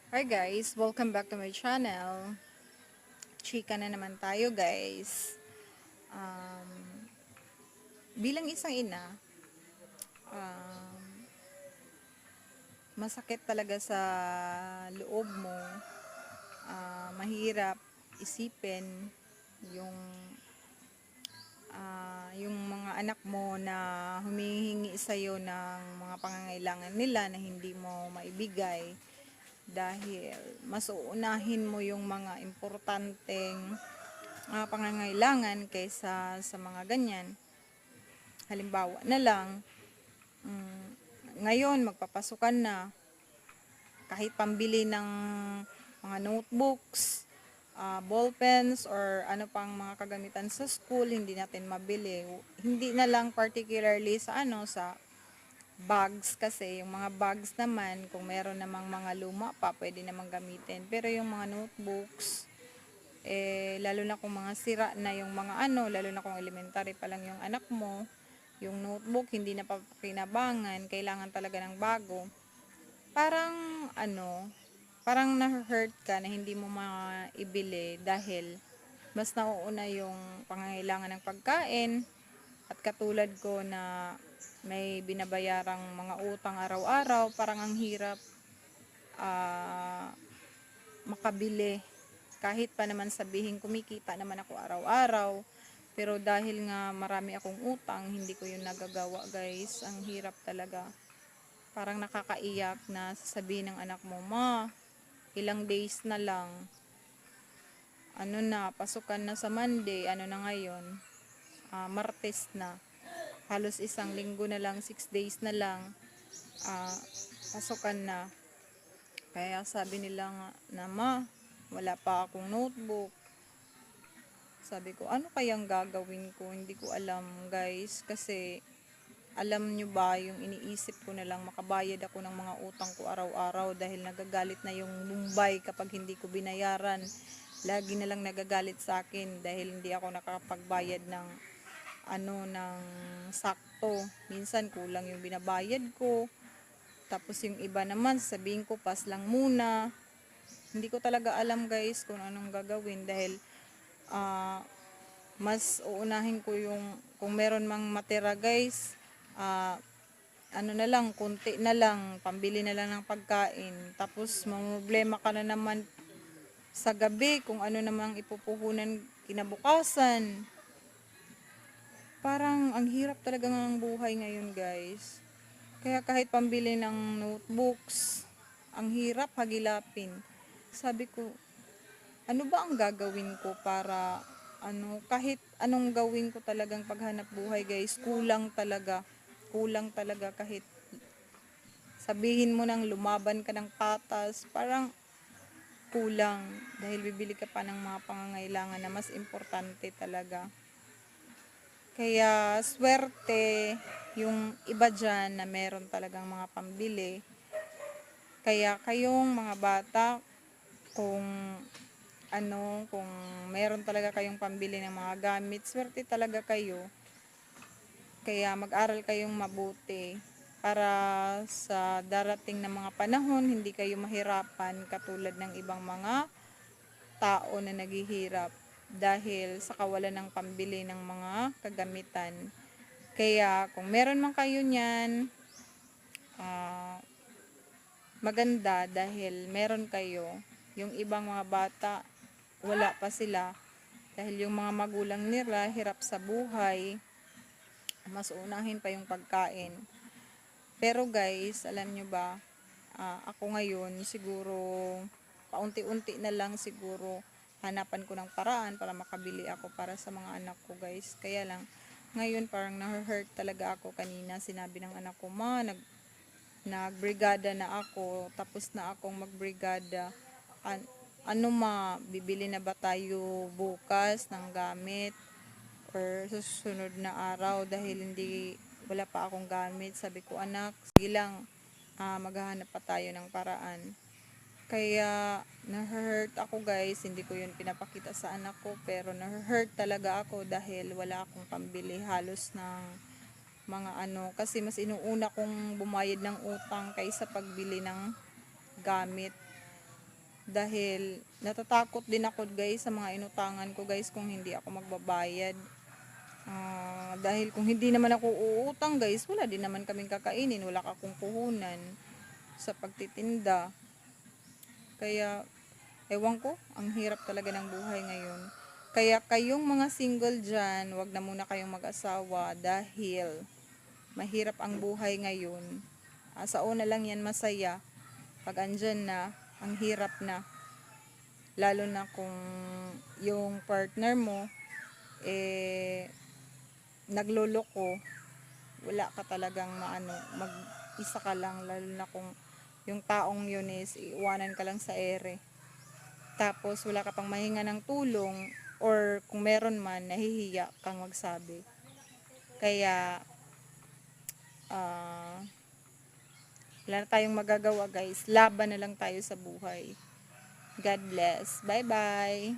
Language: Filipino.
Hi guys, welcome back to my channel. Chika na naman tayo guys. Um, Bilang isang ina, um, masakit talaga sa loob mo. Mahirap isipin yung yung mga anak mo na humihingi sa'yo ng mga pangangailangan nila na hindi mo maibigay dahil mas uunahin mo yung mga importanteng pangangailangan kaysa sa mga ganyan. Halimbawa na lang, mm, ngayon magpapasukan na, kahit pambili ng mga notebooks, ballpens, or ano pang mga kagamitan sa school, hindi natin mabili. Hindi na lang particularly sa bags, kasi yung mga bags naman, kung meron namang mga luma pa, pwede namang gamitin. Pero yung mga notebooks, lalo na kung mga sira na yung mga lalo na kung elementary pa lang yung anak mo, yung notebook hindi na papakinabangan, kailangan talaga ng bago. Parang parang na-hurt ka na hindi mo maibili dahil mas nauuna yung pangangailangan ng pagkain, at katulad ko na may binabayarang mga utang araw-araw, parang ang hirap makabili. Kahit pa naman sabihin kumikita naman ako araw-araw, pero dahil nga marami akong utang, hindi ko yun nagagawa guys. Ang hirap talaga. Parang nakakaiyak na sasabihin ng anak mo, "Ma, ilang days na lang. Pasukan na sa Monday, na ngayon? Martes na. Halos isang linggo na lang, 6 days na lang. Ah, Pasukan na." Kaya sabi nila nga na, "Ma, wala pa akong notebook." Sabi ko, ano kayang gagawin ko? Hindi ko alam guys, kasi alam nyo ba, yung iniisip ko na lang makabayad ako ng mga utang ko araw-araw, dahil nagagalit na yung Mumbai kapag hindi ko binayaran. Lagi na lang nagagalit sa akin dahil hindi ako nakakapagbayad ng ng sakto. Minsan kulang yung binabayad ko. Tapos yung iba naman sabihin ko pas lang muna. Hindi ko talaga alam guys kung anong gagawin, dahil ah, mas uunahin ko yung kung meron mang matira guys, na lang, kunti na lang, pambili na lang ng pagkain. Tapos mamroblema ka na naman sa gabi kung ano namang ipupuhunan kinabukasan. Parang ang hirap talaga ng buhay ngayon guys. Kaya kahit pambili ng notebooks, ang hirap hagilapin. Sabi ko, ano ba ang gagawin ko para kahit anong gawin ko talagang paghanap buhay guys, kulang talaga. Kulang talaga, kahit sabihin mo nang lumaban ka ng patas, parang kulang, dahil bibili ka pa ng mga pangangailangan na mas importante talaga. Kaya swerte yung iba dyan na meron talagang mga pambili. Kaya kayong mga bata, kung kung meron talaga kayong pambili ng mga gamit, swerte talaga kayo. Kaya mag-aral kayong mabuti para sa darating na mga panahon hindi kayo mahirapan katulad ng ibang mga tao na naghihirap dahil sa kawalan ng pambili ng mga kagamitan. Kaya kung meron man kayo niyan, maganda dahil meron kayo. Yung ibang mga bata, wala pa sila dahil yung mga magulang nila hirap sa buhay, mas unahin pa yung pagkain. Pero guys, alam nyo ba, ako ngayon siguro paunti-unti na lang siguro hanapan ko ng paraan para makabili ako para sa mga anak ko guys. Kaya lang ngayon parang na-hurt talaga ako. Kanina sinabi ng anak ko, "Ma, nagbrigada na ako, tapos na akong magbrigada. Bibili na ba tayo bukas ng gamit or sa susunod na araw dahil wala pa akong gamit?" Sabi ko, "Anak, sige lang, maghahanap pa tayo ng paraan." Kaya na-hurt ako guys, hindi ko yun pinapakita sa anak ko, pero na-hurt talaga ako dahil wala akong pambili halos ng mga kasi mas inuuna kong bumayad ng utang kaysa pagbili ng gamit. Dahil natatakot din ako guys sa mga inutangan ko guys kung hindi ako magbabayad. Dahil kung hindi naman ako uutang guys, wala din naman kaming kakainin, wala akong puhunan sa pagtitinda. Kaya ewan ko, ang hirap talaga ng buhay ngayon. Kaya kayong mga single dyan, wag na muna kayong mag-asawa dahil mahirap ang buhay ngayon. Sa una lang yan masaya. Pag andyan na, ang hirap na. Lalo na kung yung partner mo, nagloloko, wala ka talagang mag-isa ka lang. Lalo na kung yung taong yun is iwanan ka lang sa ere. Tapos wala ka pang mahinga ng tulong, or kung meron man, nahihiya kang magsabi. Kaya, wala na tayong magagawa guys. Laban na lang tayo sa buhay. God bless. Bye-bye.